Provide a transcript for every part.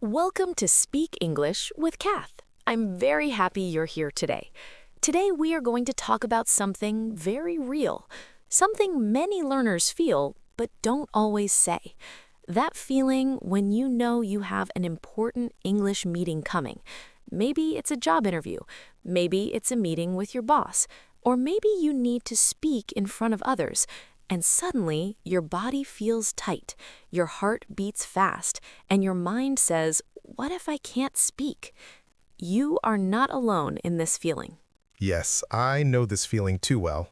Welcome to Speak English with Cath. I'm very happy you're here today. Today we are going to talk about something very real, something many learners feel but don't always say. That feeling when you know you have an important English meeting coming. Maybe it's a job interview, maybe it's a meeting with your boss, or maybe you need to speak in front of others. And suddenly, your body feels tight, your heart beats fast, and your mind says, "What if I can't speak?" You are not alone in this feeling. Yes, I know this feeling too well.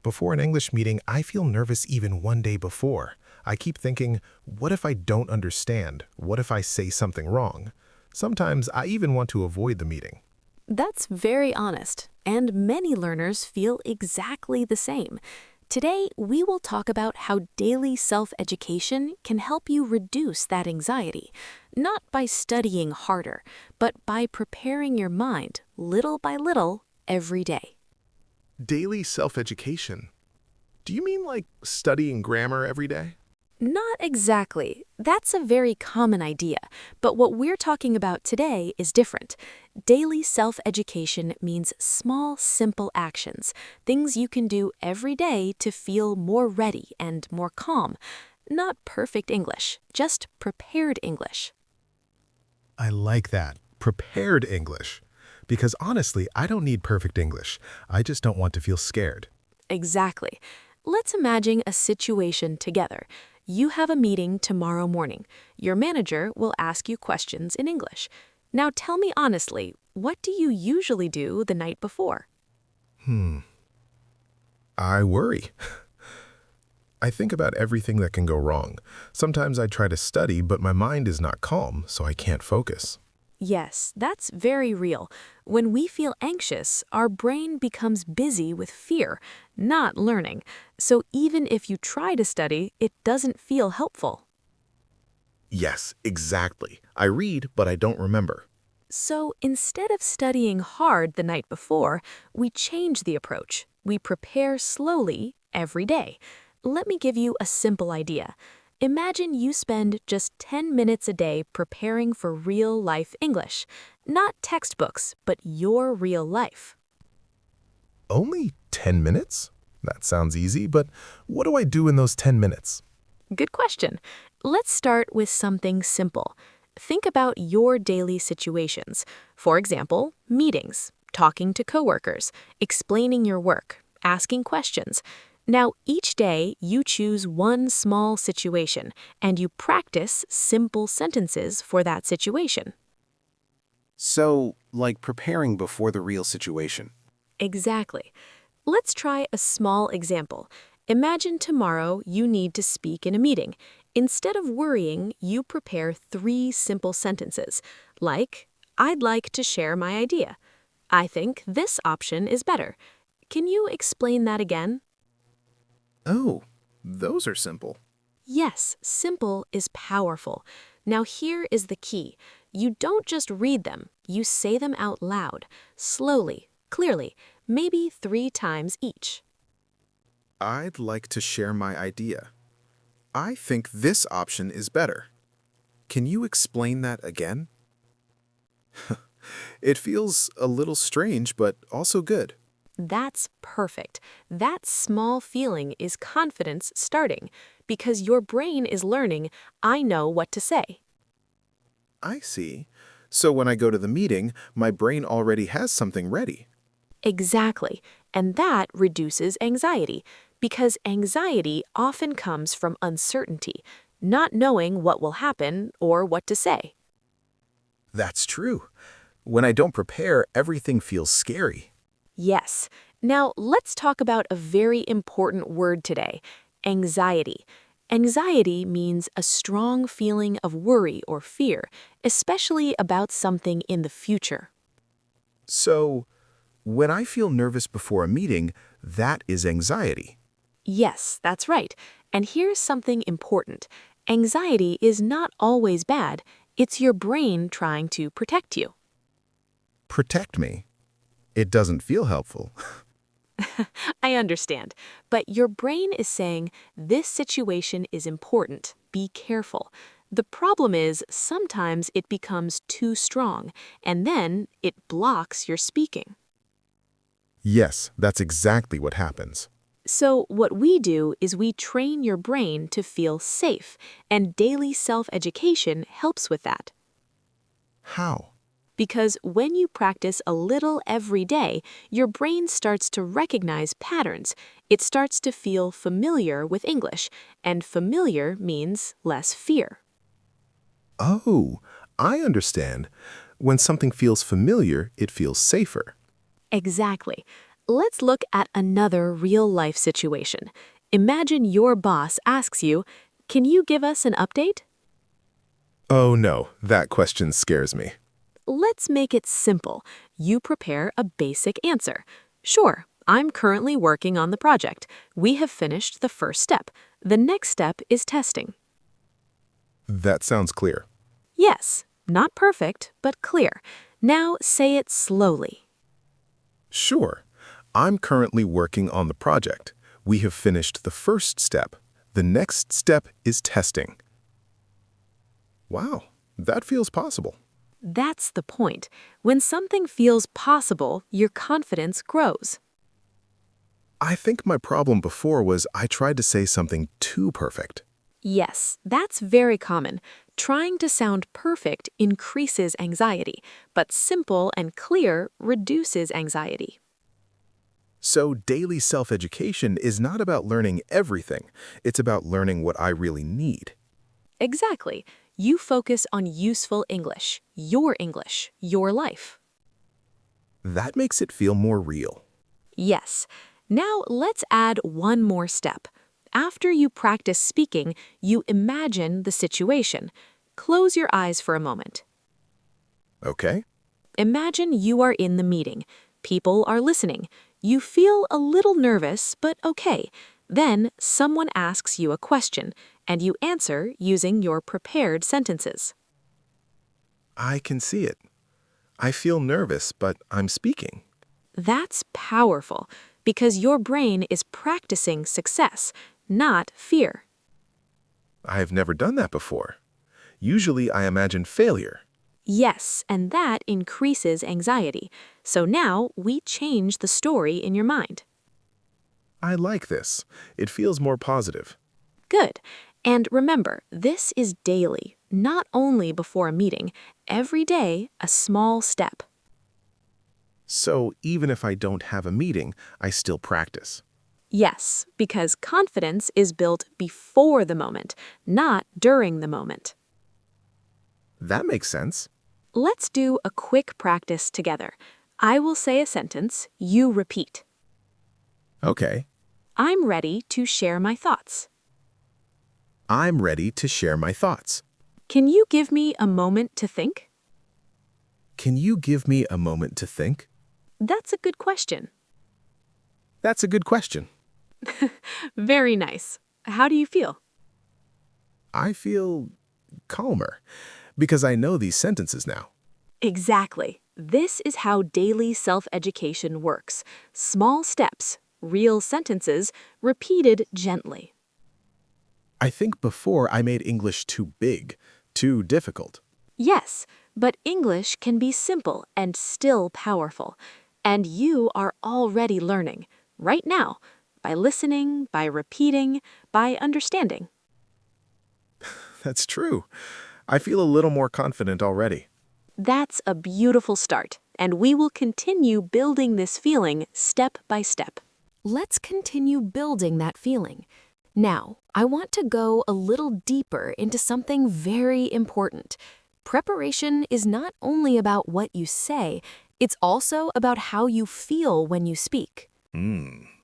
Before an English meeting, I feel nervous even one day before. I keep thinking, what if I don't understand? What if I say something wrong? Sometimes I even want to avoid the meeting. That's very honest, and many learners feel exactly the same. Today, we will talk about how daily self-education can help you reduce that anxiety, not by studying harder, but by preparing your mind little by little every day. Daily self-education. Do you mean like studying grammar every day? Not exactly. That's a very common idea, but what we're talking about today is different. Daily self-education means small, simple actions, things you can do every day to feel more ready and more calm. Not perfect English, just prepared English. I like that. Prepared English. Because honestly, I don't need perfect English. I just don't want to feel scared. Exactly. Let's imagine a situation together. You have a meeting tomorrow morning. Your manager will ask you questions in English. Now tell me honestly, what do you usually do the night before? I worry. I think about everything that can go wrong. Sometimes I try to study, but my mind is not calm, so I can't focus. Yes, that's very real. When we feel anxious, our brain becomes busy with fear, not learning. So even if you try to study, it doesn't feel helpful. Yes, exactly. I read, but I don't remember. So instead of studying hard the night before, we change the approach. We prepare slowly every day. Let me give you a simple idea. Imagine you spend just 10 minutes a day preparing for real-life English. Not textbooks, but your real life. Only 10 minutes? That sounds easy, but what do I do in those 10 minutes? Good question. Let's start with something simple. Think about your daily situations. For example, meetings, talking to coworkers, explaining your work, asking questions. Now, each day you choose one small situation and you practice simple sentences for that situation. So, like preparing before the real situation. Exactly. Let's try a small example. Imagine tomorrow you need to speak in a meeting. Instead of worrying, you prepare 3 simple sentences, like, "I'd like to share my idea." "I think this option is better." Can you explain that again? Oh, those are simple. Yes, simple is powerful. Now here is the key. You don't just read them, you say them out loud, slowly, clearly, maybe 3 times each. I'd like to share my idea. I think this option is better. Can you explain that again? It feels a little strange, but also good. That's perfect. That small feeling is confidence starting because your brain is learning, "I know what to say." I see. So when I go to the meeting, my brain already has something ready. Exactly. And that reduces anxiety because anxiety often comes from uncertainty, not knowing what will happen or what to say. That's true. When I don't prepare, everything feels scary. Yes. Now let's talk about a very important word today, anxiety. Anxiety means a strong feeling of worry or fear, especially about something in the future. So, when I feel nervous before a meeting, that is anxiety. Yes, that's right. And here's something important. Anxiety is not always bad. It's your brain trying to protect you. Protect me. It doesn't feel helpful. I understand. But your brain is saying, "This situation is important. Be careful." The problem is sometimes it becomes too strong, and then it blocks your speaking. Yes, that's exactly what happens. So what we do is we train your brain to feel safe, and daily self-education helps with that. How? Because when you practice a little every day, your brain starts to recognize patterns. It starts to feel familiar with English, and familiar means less fear. Oh, I understand. When something feels familiar, it feels safer. Exactly. Let's look at another real-life situation. Imagine your boss asks you, "Can you give us an update?" Oh no, that question scares me. Let's make it simple. You prepare a basic answer. Sure, I'm currently working on the project. We have finished the first step. The next step is testing. That sounds clear. Yes, not perfect, but clear. Now say it slowly. Sure. I'm currently working on the project. We have finished the first step. The next step is testing. Wow, that feels possible. That's the point. When something feels possible, your confidence grows. I think my problem before was I tried to say something too perfect. Yes, that's very common. Trying to sound perfect increases anxiety, but simple and clear reduces anxiety. So daily self-education is not about learning everything. It's about learning what I really need. Exactly. You focus on useful English, your life. That makes it feel more real. Yes. Now let's add one more step. After you practice speaking, you imagine the situation. Close your eyes for a moment. Okay? Imagine you are in the meeting. People are listening. You feel a little nervous, but okay. Then someone asks you a question, and you answer using your prepared sentences. I can see it. I feel nervous, but I'm speaking. That's powerful, because your brain is practicing success, not fear. I've never done that before. Usually I imagine failure. Yes, and that increases anxiety. So now we change the story in your mind. I like this. It feels more positive. Good. And remember, this is daily, not only before a meeting. Every day, a small step. So even if I don't have a meeting, I still practice. Yes, because confidence is built before the moment, not during the moment. That makes sense. Let's do a quick practice together. I will say a sentence, you repeat. Okay. I'm ready to share my thoughts. I'm ready to share my thoughts. Can you give me a moment to think? Can you give me a moment to think? That's a good question. That's a good question. Very nice. How do you feel? I feel calmer because I know these sentences now. Exactly. This is how daily self-education works. Small steps, real sentences, repeated gently. I think before I made English too big, too difficult. Yes, but English can be simple and still powerful. And you are already learning, right now, by listening, by repeating, by understanding. That's true. I feel a little more confident already. That's a beautiful start, and we will continue building this feeling step by step. Let's continue building that feeling. Now, I want to go a little deeper into something very important. Preparation is not only about what you say, it's also about how you feel when you speak.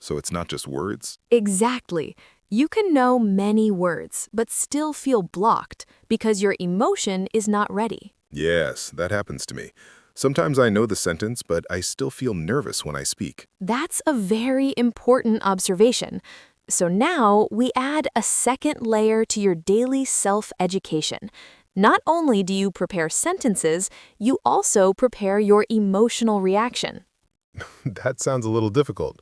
So it's not just words? Exactly. You can know many words, but still feel blocked because your emotion is not ready. Yes, that happens to me. Sometimes I know the sentence, but I still feel nervous when I speak. That's a very important observation. So now we add a second layer to your daily self-education. Not only do you prepare sentences, you also prepare your emotional reaction. That sounds a little difficult.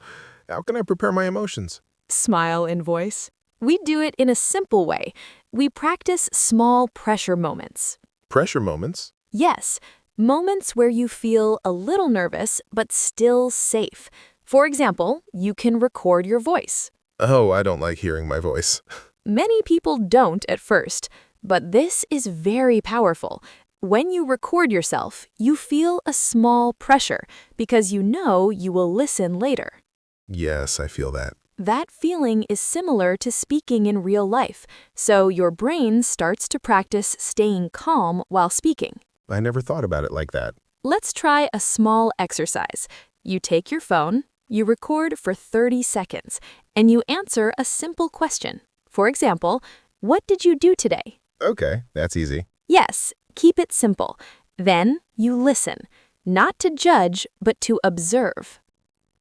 How can I prepare my emotions? Smile in voice. We do it in a simple way. We practice small pressure moments. Pressure moments? Yes, moments where you feel a little nervous but still safe. For example, you can record your voice. Oh, I don't like hearing my voice. Many people don't at first, but this is very powerful. When you record yourself, you feel a small pressure because you know you will listen later. Yes, I feel that. That feeling is similar to speaking in real life, so your brain starts to practice staying calm while speaking. I never thought about it like that. Let's try a small exercise. You take your phone, you record for 30 seconds, and you answer a simple question. For example, what did you do today? Okay, that's easy. Yes, keep it simple. Then you listen, not to judge, but to observe.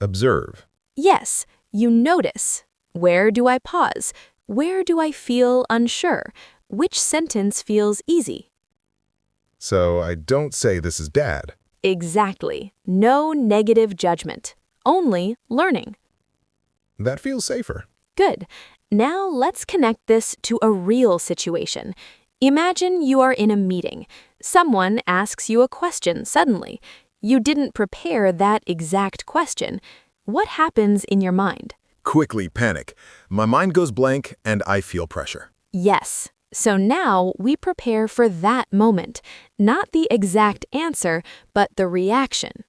Observe. Yes, you notice. Where do I pause? Where do I feel unsure? Which sentence feels easy? So I don't say this is bad. Exactly. No negative judgment. Only learning. That feels safer. Good. Now let's connect this to a real situation. Imagine you are in a meeting. Someone asks you a question suddenly. You didn't prepare that exact question. What happens in your mind? Quickly panic. My mind goes blank and I feel pressure. Yes. So now we prepare for that moment, not the exact answer, but the reaction.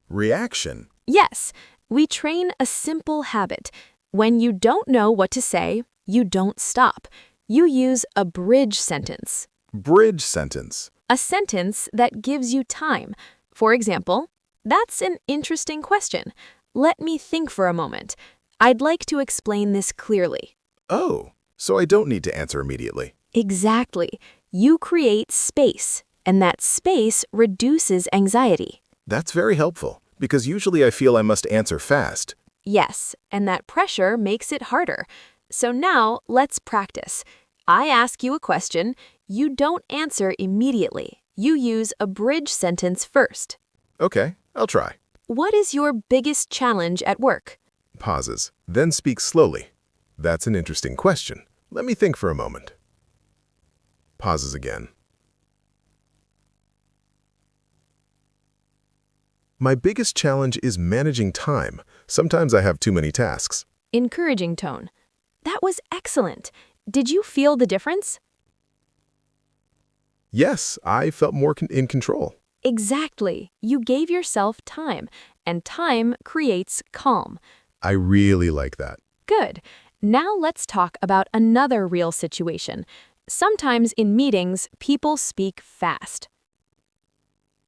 Reaction. Yes, we train a simple habit. When you don't know what to say, you don't stop. You use a bridge sentence, Bridge sentence. a sentence that gives you time. For example, that's an interesting question. Let me think for a moment. I'd like to explain this clearly. Oh, so I don't need to answer immediately. Exactly. You create space, and that space reduces anxiety. That's very helpful, because usually I feel I must answer fast. Yes, and that pressure makes it harder. So now let's practice. I ask you a question. You don't answer immediately. You use a bridge sentence first. Okay, I'll try. What is your biggest challenge at work? Pauses, then speak slowly. That's an interesting question. Let me think for a moment. Pauses again. My biggest challenge is managing time. Sometimes I have too many tasks. Encouraging tone. That was excellent. Did you feel the difference? Yes, I felt more in control. Exactly. You gave yourself time, and time creates calm. I really like that. Good. Now let's talk about another real situation. Sometimes in meetings, people speak fast.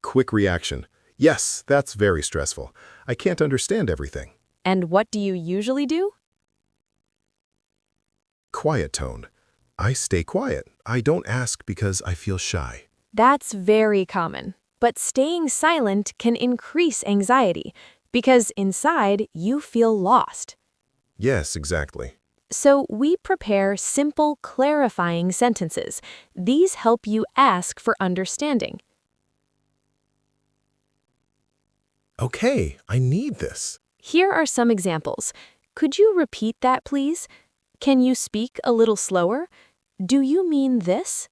Quick reaction. Yes, that's very stressful. I can't understand everything. And what do you usually do? Quiet tone. I stay quiet. I don't ask because I feel shy. That's very common. But staying silent can increase anxiety because inside you feel lost. Yes, exactly. So we prepare simple, clarifying sentences. These help you ask for understanding. Okay, I need this. Here are some examples. Could you repeat that, please? Can you speak a little slower? Do you mean this?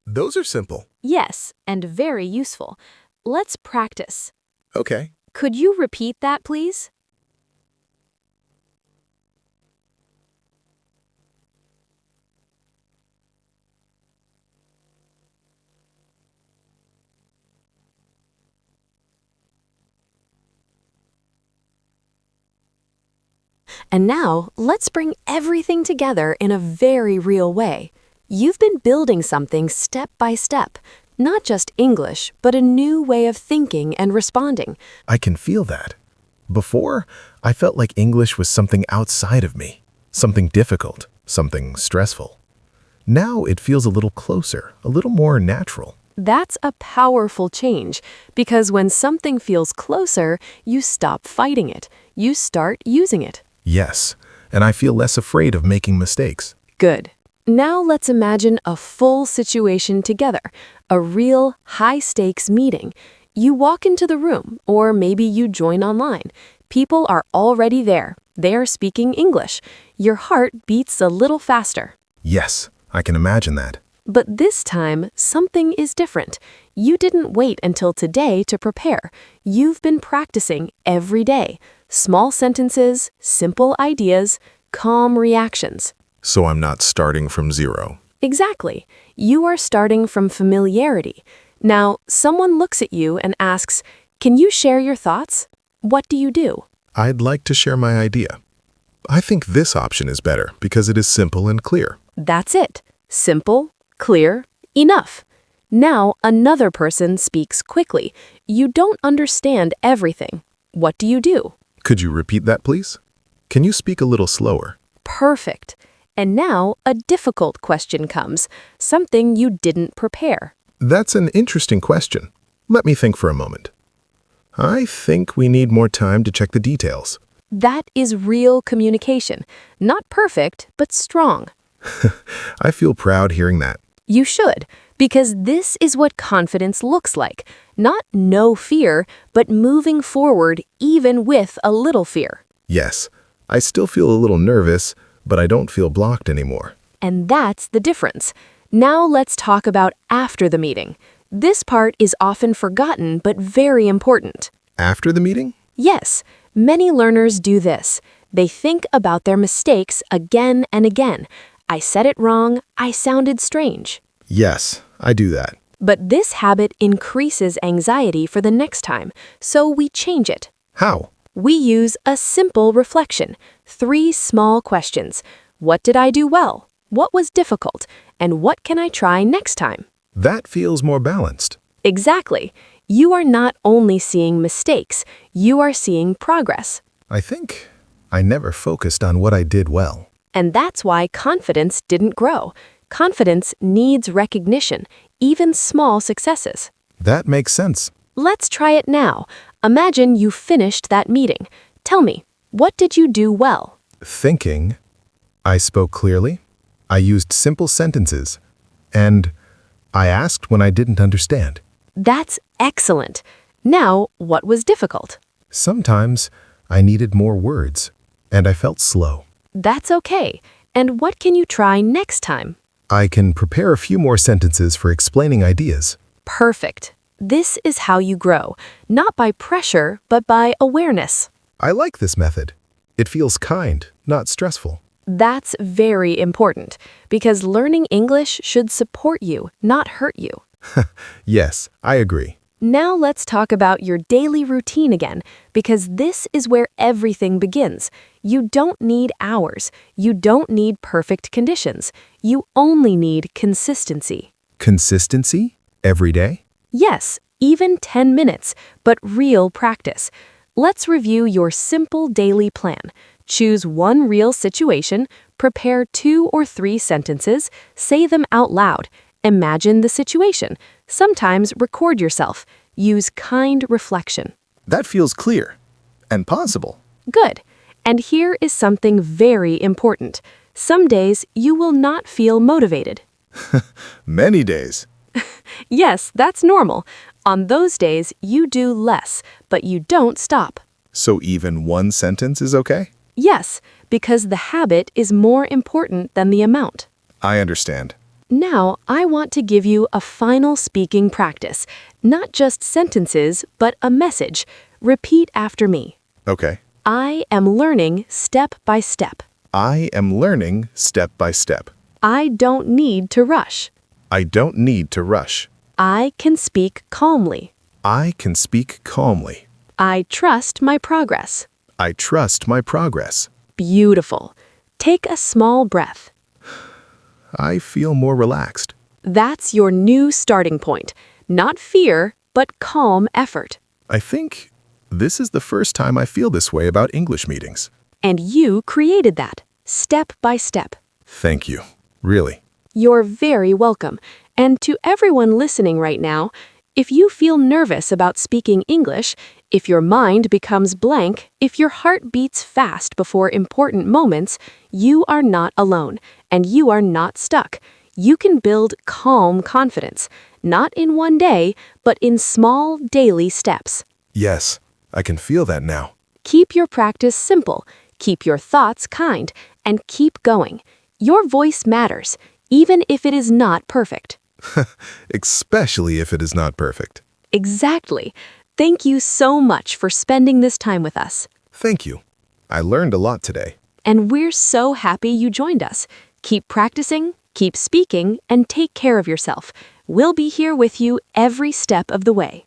Those are simple. Yes, and very useful. Let's practice. Okay. Could you repeat that, please? And now, let's bring everything together in a very real way. You've been building something step by step, not just English, but a new way of thinking and responding. I can feel that. Before, I felt like English was something outside of me, something difficult, something stressful. Now it feels a little closer, a little more natural. That's a powerful change, because when something feels closer, you stop fighting it. You start using it. Yes, and I feel less afraid of making mistakes. Good. Now let's imagine a full situation together, a real high-stakes meeting. You walk into the room, or maybe you join online. People are already there. They are speaking English. Your heart beats a little faster. Yes, I can imagine that. But this time, something is different. You didn't wait until today to prepare. You've been practicing every day. Small sentences, simple ideas, calm reactions. So I'm not starting from zero. Exactly. You are starting from familiarity. Now, someone looks at you and asks, "Can you share your thoughts?" What do? I'd like to share my idea. I think this option is better because it is simple and clear. That's it. Simple, clear, enough. Now, another person speaks quickly. You don't understand everything. What do? Could you repeat that, please? Can you speak a little slower? Perfect. And now, a difficult question comes, something you didn't prepare. That's an interesting question. Let me think for a moment. I think we need more time to check the details. That is real communication. Not perfect, but strong. I feel proud hearing that. You should, because this is what confidence looks like. Not no fear, but moving forward even with a little fear. Yes, I still feel a little nervous, but I don't feel blocked anymore. And that's the difference. Now let's talk about after the meeting. This part is often forgotten, but very important. After the meeting? Yes, many learners do this. They think about their mistakes again and again. I said it wrong, I sounded strange. Yes, I do that. But this habit increases anxiety for the next time, so we change it. How? We use a simple reflection, 3 small questions. What did I do well? What was difficult? And what can I try next time? That feels more balanced. Exactly. You are not only seeing mistakes, you are seeing progress. I think I never focused on what I did well. And that's why confidence didn't grow. Confidence needs recognition, even small successes. That makes sense. Let's try it now. Imagine you finished that meeting. Tell me, what did you do well? Thinking, I spoke clearly, I used simple sentences, and I asked when I didn't understand. That's excellent. Now, what was difficult? Sometimes I needed more words, and I felt slow. That's okay. And what can you try next time? I can prepare a few more sentences for explaining ideas. Perfect. This is how you grow, not by pressure, but by awareness. I like this method. It feels kind, not stressful. That's very important, because learning English should support you, not hurt you. Yes, I agree. Now let's talk about your daily routine again, because this is where everything begins. You don't need hours. You don't need perfect conditions. You only need consistency. Consistency? Every day? Yes, even 10 minutes, but real practice. Let's review your simple daily plan. Choose one real situation, prepare 2 or 3 sentences, say them out loud. Imagine the situation. Sometimes record yourself. Use kind reflection. That feels clear and possible. Good. And here is something very important. Some days you will not feel motivated. Many days. Yes, that's normal. On those days, you do less, but you don't stop. So even one sentence is okay? Yes, because the habit is more important than the amount. I understand. Now, I want to give you a final speaking practice. Not just sentences, but a message. Repeat after me. Okay. I am learning step by step. I am learning step by step. I don't need to rush. I don't need to rush. I can speak calmly. I can speak calmly. I trust my progress. I trust my progress. Beautiful. Take a small breath. I feel more relaxed. That's your new starting point. Not fear, but calm effort. I think this is the first time I feel this way about English meetings. And you created that, step by step. Thank you. Really. You're very welcome. And to everyone listening right now, if you feel nervous about speaking English, if your mind becomes blank, if your heart beats fast before important moments, you are not alone, and you are not stuck. You can build calm confidence, not in one day, but in small daily steps. Yes, I can feel that now. Keep your practice simple, keep your thoughts kind, and keep going. Your voice matters, even if it is not perfect. Especially if it is not perfect. Exactly. Thank you so much for spending this time with us. Thank you. I learned a lot today. And we're so happy you joined us. Keep practicing, keep speaking, and take care of yourself. We'll be here with you every step of the way.